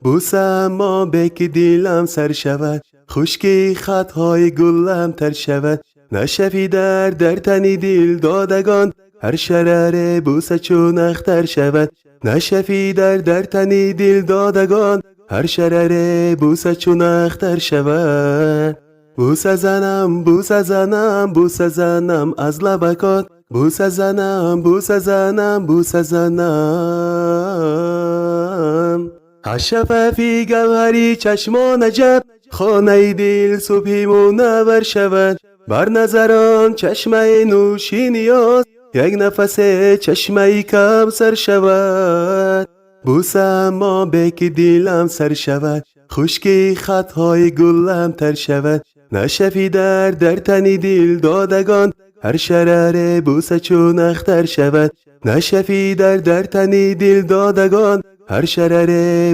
بوسم ما به که دیلم سر شود، خشکی خطهای گلم تر شود. نشفی در تنی دل دادگان، هر شرر بوسه چون اختر شود. نشفی در تنی دل دادگان، هر شرر بوسه چون اختر شود. بوسه زنم بوسه زنم بوسه زنم از لبکات، بوسه زنم بوسه زنم بوسه زنم. هر فی گوهری چشمان عجب، خانه دل صبحی منور شود. بر نظران چشمه نوشی نیاز، یک نفس چشمه کم سر شود. بوسم ما به که دیلم سر شود، خشکی خطهای گلم تر شود. نشفی در تنی دل دادگان، هر شرر بوسه چون اختر شود. نشفی در تنی دل دادگان، هر شرر